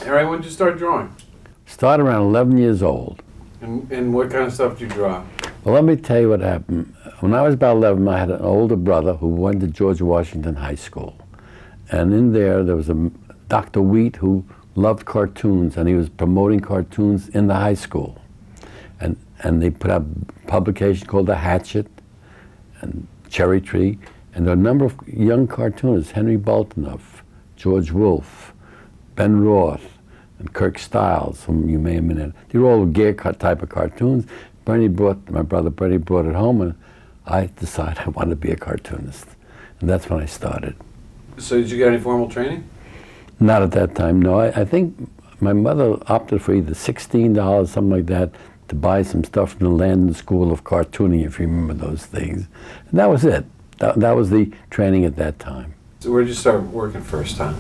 Harry, when did you start drawing? Started around 11 years old. And what kind of stuff did you draw? Well, let me tell you what happened. When I was about 11, I had an older brother who went to George Washington High School. And in there was a Dr. Wheat who loved cartoons, and he was promoting cartoons in the high school. And they put out a publication called The Hatchet and Cherry Tree, and there are a number of young cartoonists, Henry Boltonoff, George Wolfe, Ben Roth, and Kirk Stiles, whom you may have been in. They were all gay type of cartoons. My brother Bernie brought it home, and I decided I wanted to be a cartoonist. And that's when I started. So did you get any formal training? Not at that time, no. I think my mother opted for either $16, something like that, to buy some stuff from the Landon School of Cartooning, if you remember those things. And that was it. That was the training at that time. So where did you start working first time?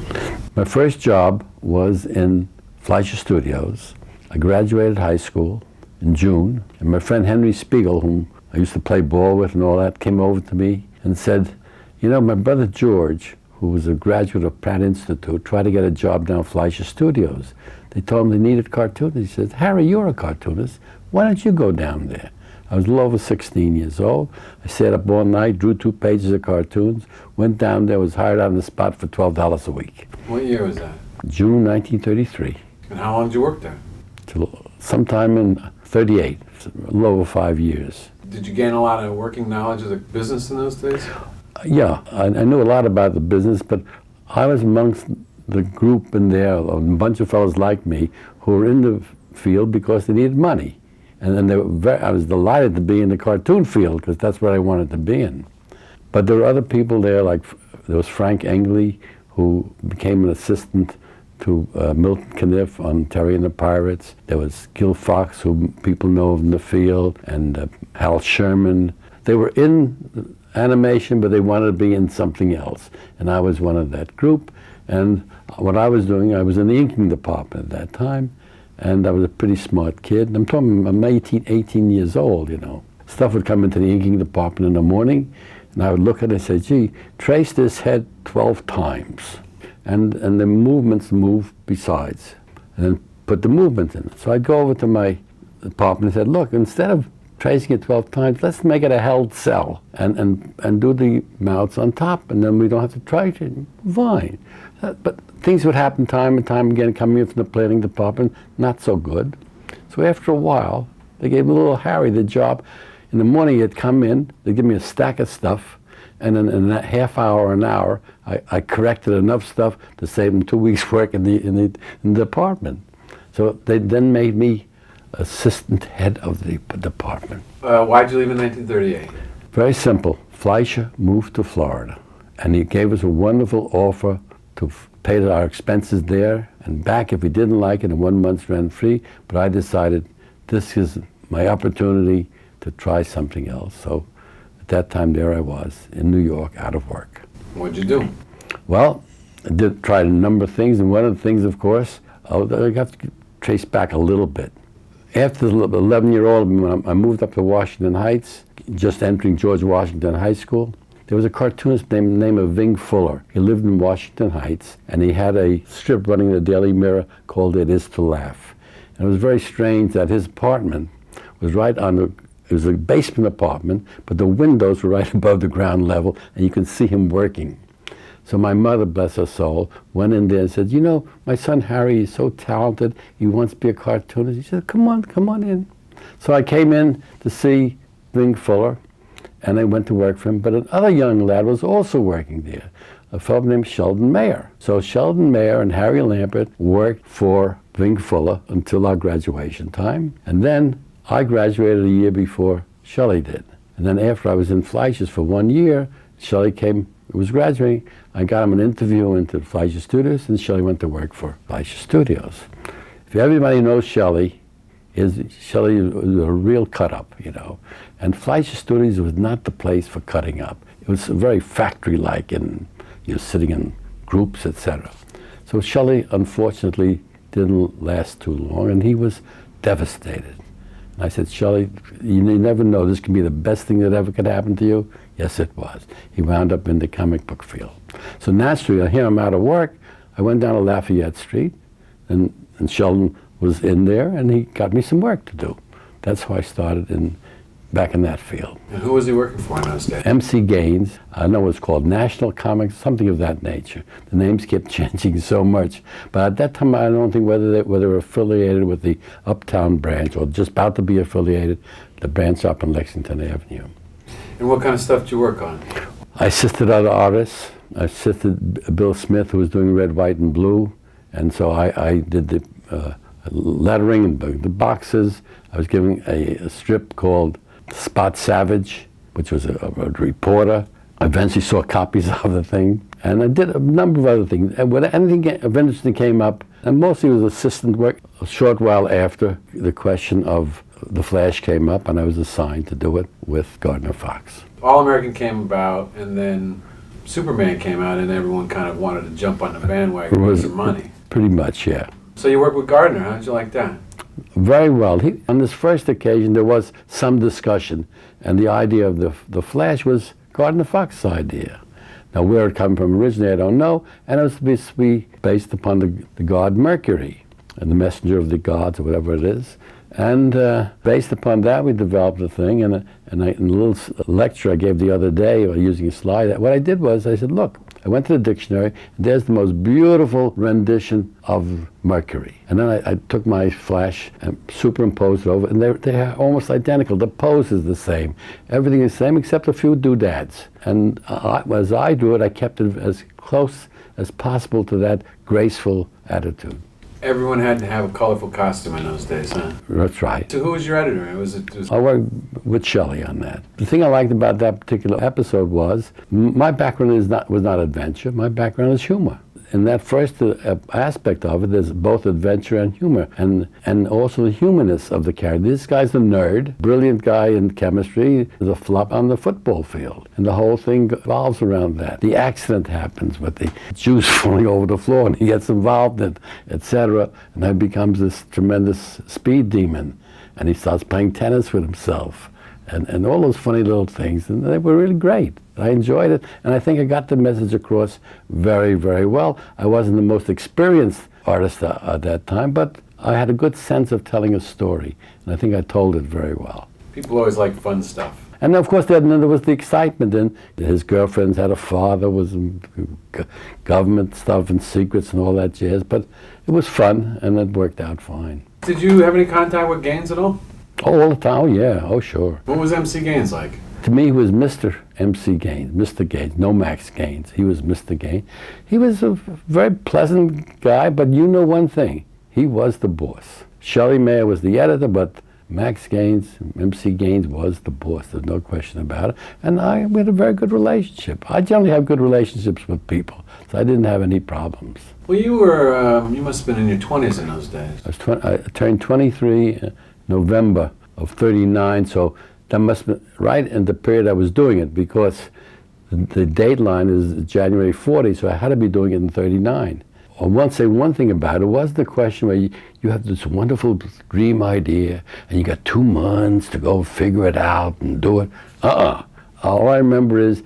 My first job was in Fleischer Studios. I graduated high school in June, and my friend Henry Spiegel, whom I used to play ball with and all that, came over to me and said, you know, my brother George, who was a graduate of Pratt Institute, tried to get a job down at Fleischer Studios. They told him they needed cartoonists. He said, Harry, you're a cartoonist. Why don't you go down there? I was a little over 16 years old. I sat up all night, drew 2 pages of cartoons, went down there, was hired on the spot for $12 a week. What year was that? June 1933. And how long did you work there? Till sometime in 38, a little over 5 years. Did you gain a lot of working knowledge of the business in those days? Yeah, I knew a lot about the business, but I was amongst the group in there, a bunch of fellows like me, who were in the field because they needed money. And then I was delighted to be in the cartoon field because that's what I wanted to be in. But there were other people there, like there was Frank Engley, who became an assistant to Milton Caniff on Terry and the Pirates. There was Gil Fox, who people know in the field, and Hal Sherman. They were in animation, but they wanted to be in something else. And I was one of that group. And what I was doing, I was in the inking department at that time. And I was a pretty smart kid. I'm 18 years old, you know. Stuff would come into the inking department in the morning, and I would look at it and say, gee, trace this head 12 times. And the movements move besides. And then put the movement in it. So I'd go over to my department and said, look, instead of tracing it 12 times, let's make it a held cell and do the mouths on top, and then we don't have to trace it. Fine. But things would happen time and time again coming in from the plating department, not so good. So after a while, they gave little Harry the job. In the morning he'd come in, they'd give me a stack of stuff, and then in that half hour or an hour, I corrected enough stuff to save them 2 weeks' work in the department. So they then made me assistant head of the department. Why'd you leave in 1938? Very simple. Fleischer moved to Florida, and he gave us a wonderful offer to pay our expenses there and back if we didn't like it, and 1 month's rent-free. But I decided this is my opportunity to try something else. So at that time, there I was in New York, out of work. What'd you do? Well, I tried a number of things, and one of the things, of course, I have to trace back a little bit. After the 11-year-old, when I moved up to Washington Heights, just entering George Washington High School, there was a cartoonist named Ving Fuller. He lived in Washington Heights, and he had a strip running in the Daily Mirror called It Is to Laugh. And it was very strange that his apartment was right on it was a basement apartment, but the windows were right above the ground level, and you could see him working. So my mother, bless her soul, went in there and said, you know, my son Harry is so talented, he wants to be a cartoonist. He said, come on in. So I came in to see Ving Fuller, and I went to work for him. But another young lad was also working there, a fellow named Sheldon Mayer. So Sheldon Mayer and Harry Lampert worked for Ving Fuller until our graduation time. And then I graduated a year before Shelley did. And then after I was in Fleischer's for 1 year, Shelley was graduating. I got him an interview into Fleischer Studios, and Shelley went to work for Fleischer Studios. If everybody knows Shelley is a real cut-up, you know. And Fleischer Studios was not the place for cutting up. It was very factory-like, and you're sitting in groups, etc. So Shelley, unfortunately, didn't last too long, and he was devastated. And I said, Shelley, you never know, this can be the best thing that ever could happen to you. Yes, it was. He wound up in the comic book field. So naturally, here I'm out of work. I went down to Lafayette Street, and Sheldon was in there, and he got me some work to do. That's how I started back in that field. And who was he working for in those days? M.C. Gaines, I know it's called National Comics, something of that nature. The names kept changing so much. But at that time, I don't think whether they were affiliated with the Uptown branch or just about to be affiliated, the branch up on Lexington Avenue. And what kind of stuff did you work on? I assisted other artists. I assisted Bill Smith, who was doing red, white, and blue. And so I did the lettering and the boxes. I was giving a strip called Spot Savage, which was a reporter. I eventually saw copies of the thing. And I did a number of other things. And when anything eventually came up, and mostly it was assistant work, a short while after the question of The Flash came up, and I was assigned to do it with Gardner Fox. All-American came about, and then Superman came out, and everyone kind of wanted to jump on the bandwagon with some money. Pretty much, yeah. So you worked with Gardner. How did you like that? Very well. On this first occasion, there was some discussion, and the idea of the Flash was Gardner Fox's idea. Now, where it came from originally, I don't know, and it was to be based upon the god Mercury, and the messenger of the gods, or whatever it is. And based upon that, we developed the thing, and in a little lecture I gave the other day, using a slide, what I did was, I said, look, I went to the dictionary, and there's the most beautiful rendition of Mercury. And then I took my Flash and superimposed it over, and they're almost identical. The pose is the same. Everything is the same except a few doodads. And as I drew it, I kept it as close as possible to that graceful attitude. Everyone had to have a colorful costume in those days, huh? That's right. So who was your editor? I worked with Shelley on that. The thing I liked about that particular episode was my background was not adventure. My background is humor. In that first aspect of it, there's both adventure and humor, and also the humanness of the character. This guy's a nerd, brilliant guy in chemistry, is a flop on the football field, and the whole thing revolves around that. The accident happens with the juice falling over the floor, and he gets involved in it, etc., and then becomes this tremendous speed demon, and he starts playing tennis with himself. And all those funny little things, and they were really great. I enjoyed it, and I think I got the message across very, very well. I wasn't the most experienced artist at that time, but I had a good sense of telling a story, and I think I told it very well. People always like fun stuff. And of course, then there was the excitement, and his girlfriends had a father, was government stuff and secrets and all that jazz, but it was fun, and it worked out fine. Did you have any contact with Gaines at all? Oh, all the time, oh, yeah, oh, sure. What was M.C. Gaines like? To me, he was Mr. M.C. Gaines, Mr. Gaines, no Max Gaines. He was Mr. Gaines. He was a very pleasant guy, but you know one thing, he was the boss. Sheldon Mayer was the editor, but Max Gaines, M.C. Gaines was the boss, there's no question about it. And we had a very good relationship. I generally have good relationships with people, so I didn't have any problems. Well, you must have been in your 20s in those days. I turned 23 November of 39, so that must have been right in the period I was doing it, because the dateline is January 40, so I had to be doing it in 39. I want to say one thing about it was the question where you have this wonderful dream idea, and you got 2 months to go figure it out and do it. All I remember is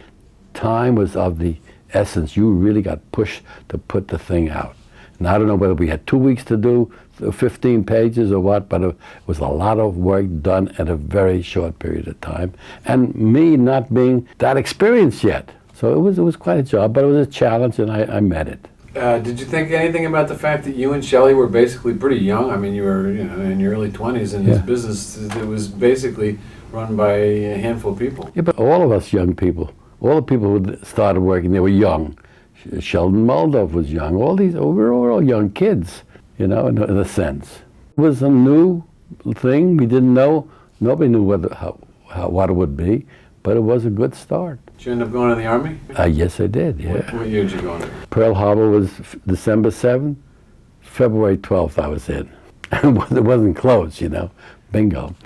time was of the essence. You really got pushed to put the thing out. And I don't know whether we had 2 weeks to do 15 pages or what, but it was a lot of work done at a very short period of time. And me not being that experienced yet. So it was quite a job, but it was a challenge, and I met it. Did you think anything about the fact that you and Shelley were basically pretty young? I mean, you were in your early 20s, and this business that was basically run by a handful of people. Yeah, but all of us young people, all the people who started working, they were young. Sheldon Moldoff was young. We were all young kids, in a sense. It was a new thing. We didn't know. Nobody knew what it would be, but it was a good start. Did you end up going in the Army? Yes, I did, yeah. What year did you go in? Pearl Harbor was December 7th. February 12th I was in. It wasn't close, bingo.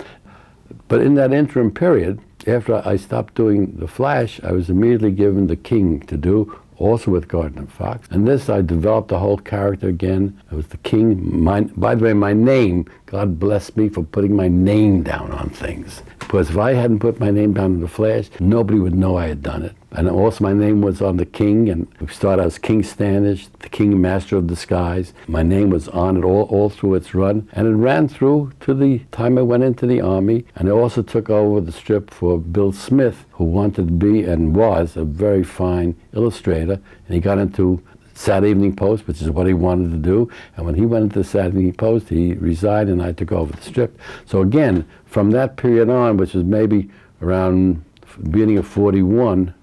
But in that interim period, after I stopped doing The Flash, I was immediately given The King to do, also with Gardner Fox. And this, I developed the whole character again. I was the King. By the way, my name, God bless me for putting my name down on things. Because if I hadn't put my name down in the Flash, nobody would know I had done it. And also my name was on the King, and we started as King Standish, the King Master of Disguise. My name was on it all through its run, and it ran through to the time I went into the Army, and I also took over the strip for Bill Smith, who wanted to be and was a very fine illustrator, and he got into Saturday Evening Post, which is what he wanted to do, and when he went into the Saturday Evening Post, he resigned and I took over the strip. So again, from that period on, which was maybe around the beginning of 41,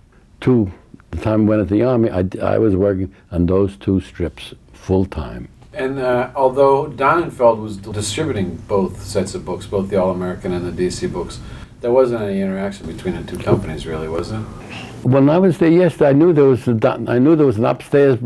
to the time I went into the Army, I was working on those two strips full-time. And although Donenfeld was distributing both sets of books, both the All-American and the DC books, there wasn't any interaction between the two companies, really, was there? When I was there, yes, I knew there was an upstairs,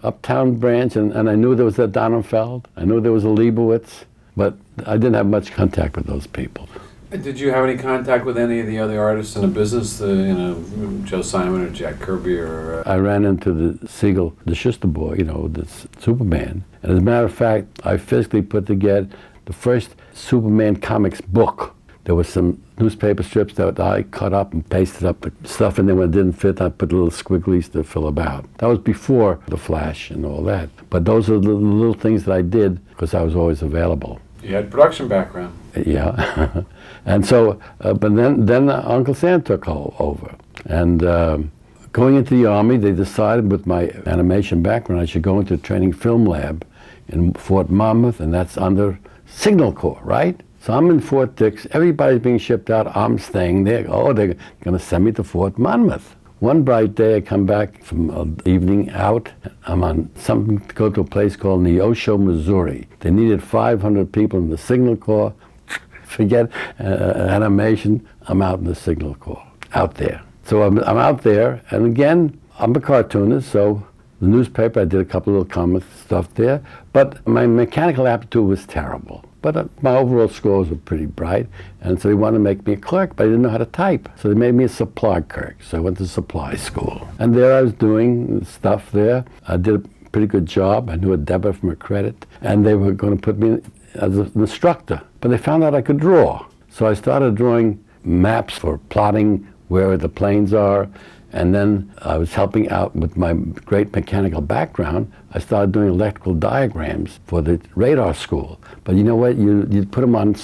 uptown branch, and I knew there was a Donenfeld. I knew there was a Leibowitz, but I didn't have much contact with those people. Did you have any contact with any of the other artists in the business, Joe Simon or Jack Kirby or... I ran into the Siegel, the Shuster boy, the Superman. And as a matter of fact, I physically put together the first Superman comics book. There was some newspaper strips that I cut up and pasted up the stuff, and then when it didn't fit, I put little squigglies to fill about. That was before the Flash and all that. But those are the little things that I did because I was always available. You had production background. Yeah. And so, but then Uncle Sam took over. And going into the Army, they decided with my animation background, I should go into a training film lab in Fort Monmouth, and that's under Signal Corps, right? So I'm in Fort Dix, everybody's being shipped out, I'm staying there. Oh, they're gonna send me to Fort Monmouth. One bright day I come back from an evening out, I'm on something to go to a place called Neosho, Missouri. They needed 500 people in the Signal Corps. Forget animation, I'm out in the Signal Corps, out there. So I'm out there, and again, I'm a cartoonist, so the newspaper, I did a couple of little comic stuff there, but my mechanical aptitude was terrible. But my overall scores were pretty bright, and so they wanted to make me a clerk, but I didn't know how to type. So they made me a supply clerk, so I went to supply school. And there I was doing stuff there. I did a pretty good job. I knew a debit from a credit, and they were going to put me as an instructor. But they found out I could draw. So I started drawing maps for plotting where the planes are, and then I was helping out with my great mechanical background. I started doing electrical diagrams for the radar school. But you know what? You'd put them on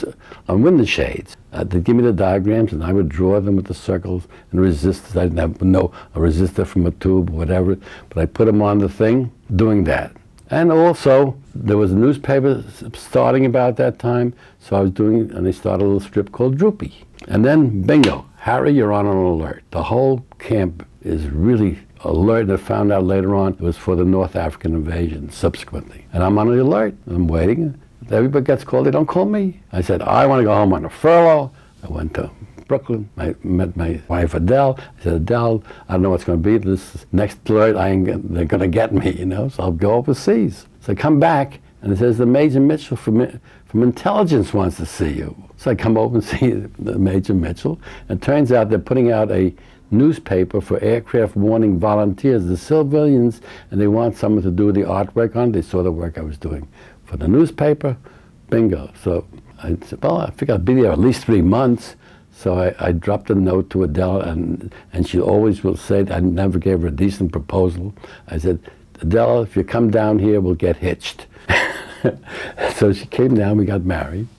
window shades. They'd give me the diagrams, and I would draw them with the circles and resistors. I didn't know a resistor from a tube or whatever, but I put them on the thing, doing that. And also, there was a newspaper starting about that time, so I was doing, and they started a little strip called Droopy. And then, bingo, Harry, you're on an alert. The whole camp is really alert, and I found out later on it was for the North African invasion subsequently. And I'm on the alert, and I'm waiting. Everybody gets called, they don't call me. I said, I want to go home on a furlough. I went to Brooklyn, I met my wife Adele. I said, Adele, I don't know what's going to be. This next alert, they're going to get me, so I'll go overseas. So I come back, and it says the Major Mitchell from intelligence wants to see you. So I come over and see the Major Mitchell, and it turns out they're putting out a newspaper for aircraft warning volunteers, the civilians, and they want someone to do the artwork on it. They saw the work I was doing for the newspaper, bingo. So I said, well, I think I'll be there at least 3 months. So I dropped a note to Adele, and she always will say that I never gave her a decent proposal. I said, Adele, if you come down here, we'll get hitched. So she came down, we got married,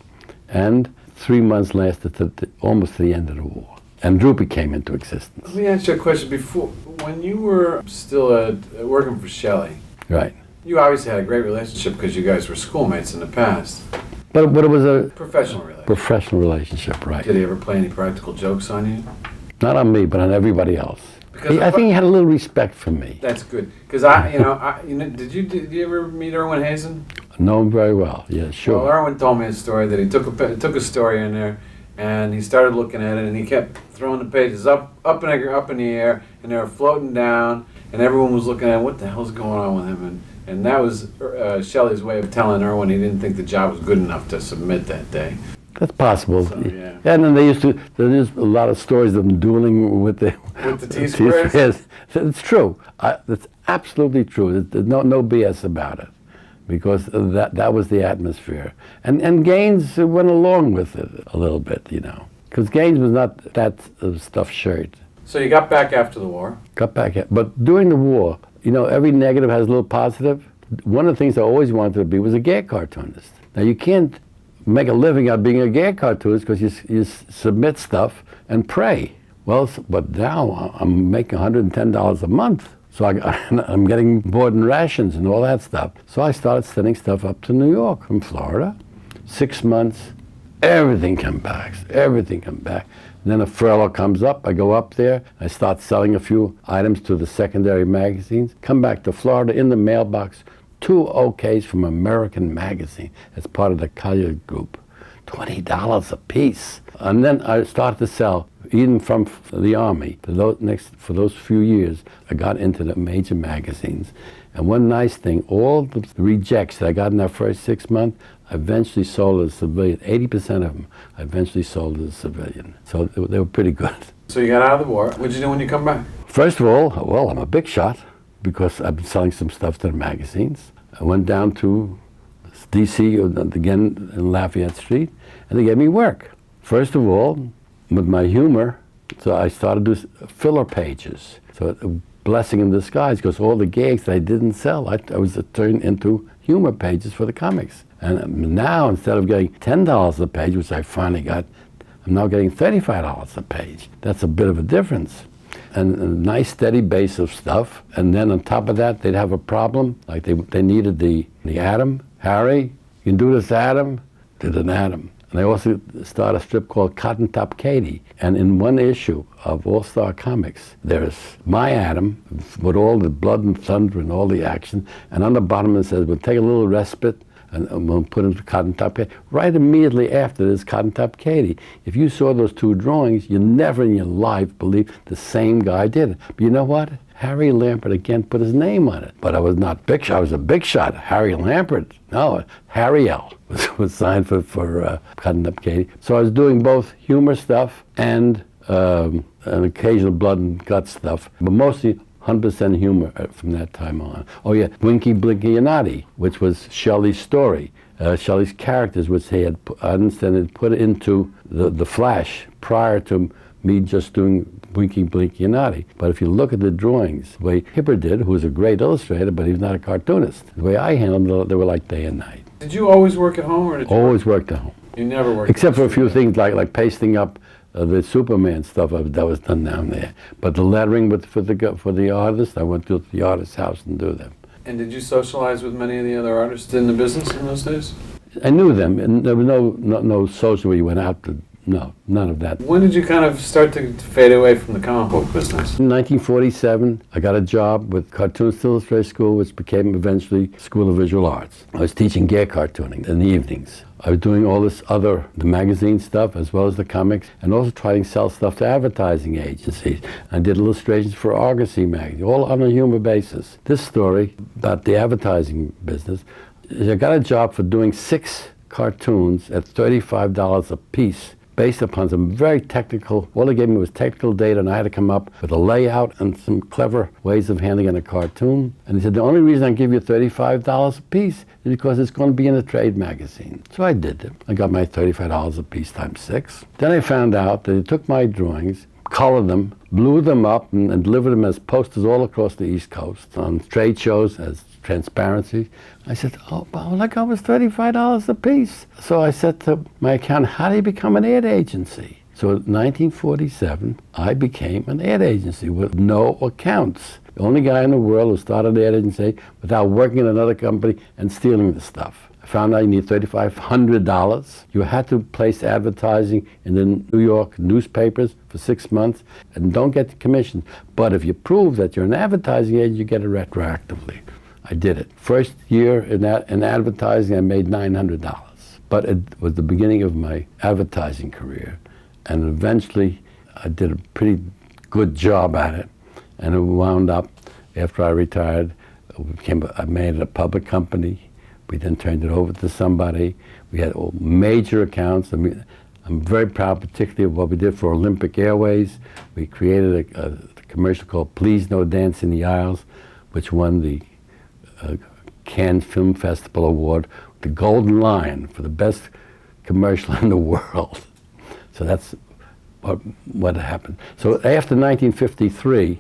and 3 months lasted to almost to the end of the war. And Droopy came into existence. Let me ask you a question. Before, when you were still working for Shelley, right? You obviously had a great relationship because you guys were schoolmates in the past. But it was a professional relationship. Professional relationship, right? Did he ever play any practical jokes on you? Not on me, but on everybody else. I think he had a little respect for me. That's good, because did you ever meet Irwin Hasen? Know him very well. Yeah, sure. Well, Irwin told me a story that he took a story in there, and he started looking at it, and he kept throwing the pages up in the air, and they were floating down, and everyone was looking at what the hell's going on with him, and that was Shelley's way of telling Irwin he didn't think the job was good enough to submit that day. That's possible. So, yeah. And then there's a lot of stories of them dueling with the T-squares. Yes, it's true. It's absolutely true. There's no BS about it, because that was the atmosphere. And Gaines went along with it a little bit, Because Gaines was not that stuffed shirt. So you got back after the war. Got back, but during the war, every negative has a little positive. One of the things I always wanted to be was a gag cartoonist. Now you can't make a living out of being a gag cartoonist because you submit stuff and pray. Well, but now I'm making $110 a month. So I'm getting board and rations and all that stuff. So I started sending stuff up to New York from Florida. 6 months, everything come back. And then a furlough comes up, I go up there, I start selling a few items to the secondary magazines, come back to Florida in the mailbox, 2 OKs from American Magazine as part of the Collier Group, $20 a piece. And then I started to sell, even from the Army. For those few years, I got into the major magazines. And one nice thing, all the rejects that I got in that first 6 months, I eventually sold as a civilian. 80% of them, I eventually sold as a civilian. So they were pretty good. So you got out of the war. What'd you do when you come back? First of all, well, I'm a big shot because I've been selling some stuff to the magazines. I went down to D.C., again in Lafayette Street, and they gave me work. First of all, with my humor, so I started to do filler pages. So a blessing in disguise, because all the gags that I didn't sell, I was turned into humor pages for the comics. And now, instead of getting $10 a page, which I finally got, I'm now getting $35 a page. That's a bit of a difference. And a nice steady base of stuff. And then on top of that, they'd have a problem. Like they needed the atom. Harry, you can do this atom? Did an atom. And I also started a strip called Cotton Top Katie. And in one issue of All-Star Comics, there's my atom with all the blood and thunder and all the action. And on the bottom it says, we'll take a little respite and we'll put into Cotton Top Katie. Right immediately after this Cotton Top Katie. If you saw those 2 drawings, you never in your life believe the same guy did it. But you know what? Harry Lampert again put his name on it. But I was not big shot, I was a big shot. Harry Lampert, no, Harry L. was signed for Cotton Top Katie. So I was doing both humor stuff and an occasional blood and guts stuff, but mostly 100% humor from that time on. Oh yeah, Winky Blinky and Noddy, which was Shelley's story. Shelley's characters, which they had put into the Flash prior to me just doing Winky Blinky and Noddy. But if you look at the drawings, the way Hipper did, who was a great illustrator, but he was not a cartoonist. The way I handled them, they were like day and night. Did you always work at home, or did you always worked at home? You never worked except for a few things like pasting up the Superman stuff that was done down there. But the lettering for the artist, I went to the artist's house and do them. And did you socialize with many of the other artists in the business in those days? I knew them, and there was no social where you went out to. No, none of that. When did you kind of start to fade away from the comic book business? In 1947, I got a job with Cartoonist Illustrated School, which became eventually School of Visual Arts. I was teaching gag cartooning in the evenings. I was doing all this the magazine stuff, as well as the comics, and also trying to sell stuff to advertising agencies. I did illustrations for Argosy magazine, all on a humor basis. This story about the advertising business, I got a job for doing 6 cartoons at $35 a piece, based upon some very technical, all they gave me was technical data, and I had to come up with a layout and some clever ways of handling a cartoon. And he said, the only reason I give you $35 a piece is because it's going to be in a trade magazine. So I did it. I got my $35 a piece times 6. Then I found out that he took my drawings, colored them, blew them up, and delivered them as posters all across the East Coast on trade shows as transparency. I said, oh, all I got was $35 a piece. So I said to my accountant, how do you become an ad agency? So in 1947, I became an ad agency with no accounts. The only guy in the world who started an ad agency without working in another company and stealing the stuff. I found out you need $3,500. You had to place advertising in the New York newspapers for 6 months and don't get the commission. But if you prove that you're an advertising agent, you get it retroactively. I did it. First year in advertising, I made $900. But it was the beginning of my advertising career. And eventually, I did a pretty good job at it. And it wound up, after I retired, I made it a public company. We then turned it over to somebody. We had major accounts. I mean, I'm very proud, particularly of what we did for Olympic Airways. We created a commercial called Please No Dance in the Aisles, which won the Cannes Film Festival Award, the Golden Lion for the best commercial in the world. So that's what happened. So after 1953,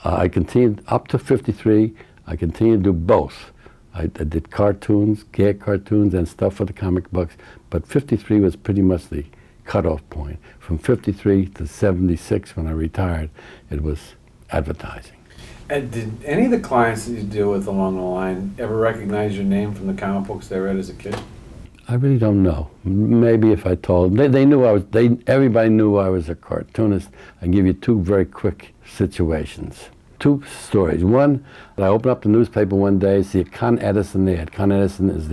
I continued up to 53. I continued to do both. I did cartoons, gag cartoons, and stuff for the comic books. But 53 was pretty much the cutoff point. From 53 to 76, when I retired, it was advertising. And did any of the clients that you deal with along the line ever recognize your name from the comic books they read as a kid? I really don't know. Maybe if I told them. They knew I was, everybody knew I was a cartoonist. I'll give you two very quick situations. Two stories. One, I opened up the newspaper one day, see a Con Edison ad. Con Edison is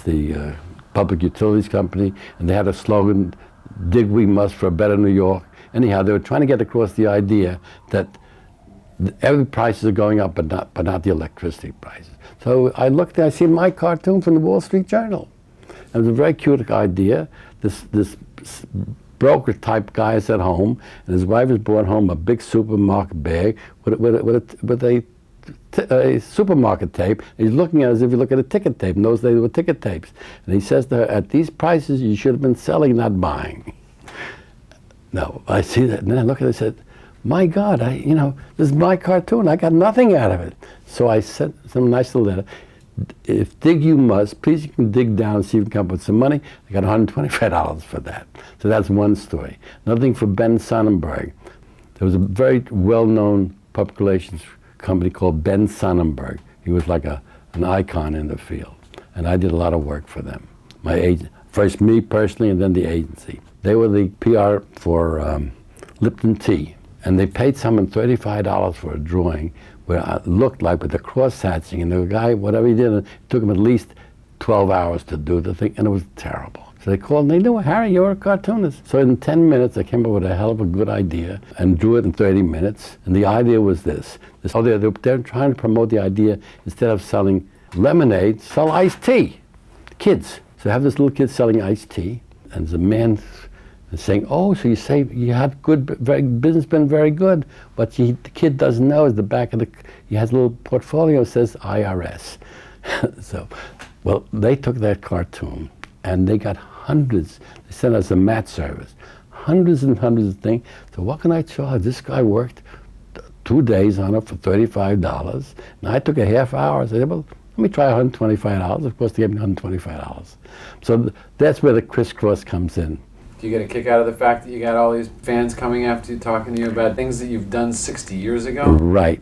the public utilities company, and they had a slogan, "Dig we must for a better New York." Anyhow, they were trying to get across the idea that every prices are going up, but not the electricity prices. So I looked, I see my cartoon from the Wall Street Journal. It was a very cute idea. This broker type guy is at home, and his wife has brought home a big supermarket bag with a supermarket tape. And he's looking at it as if you look at a ticket tape. In those days, there were ticket tapes. And he says to her, "At these prices, you should have been selling, not buying." No, I see that, and then I look at it and said, "My God, this is my cartoon. I got nothing out of it." So I sent some nice little letter. "If dig you must, please you can dig down and see if you can come up with some money." I got $125 for that. So that's one story. Another thing for Ben Sonnenberg. There was a very well-known public relations company called Ben Sonnenberg. He was like an icon in the field. And I did a lot of work for them. My agent, first me personally and then the agency. They were the PR for Lipton Tea. And they paid someone $35 for a drawing where I looked like with the cross-hatching, and the guy, whatever he did, it took him at least 12 hours to do the thing, and it was terrible. So they called and they knew, "Harry, you're a cartoonist." So in 10 minutes, I came up with a hell of a good idea and drew it in 30 minutes. And the idea was this. They're trying to promote the idea, instead of selling lemonade, sell iced tea. Kids. So I have this little kid selling iced tea, and there's a man saying, "Oh, so you say you had business been very good. What the kid doesn't know is the back of he has a little portfolio that says IRS." So, well, they took that cartoon and they got hundreds. They sent us a mat service, hundreds and hundreds of things. So what can I charge? This guy worked 2 days on it for $35, and I took a half hour. I said, "Well, let me try $125. Of course, they gave me $125. So that's where the crisscross comes in. Do you get a kick out of the fact that you got all these fans coming after you, talking to you about things that you've done 60 years ago? Right.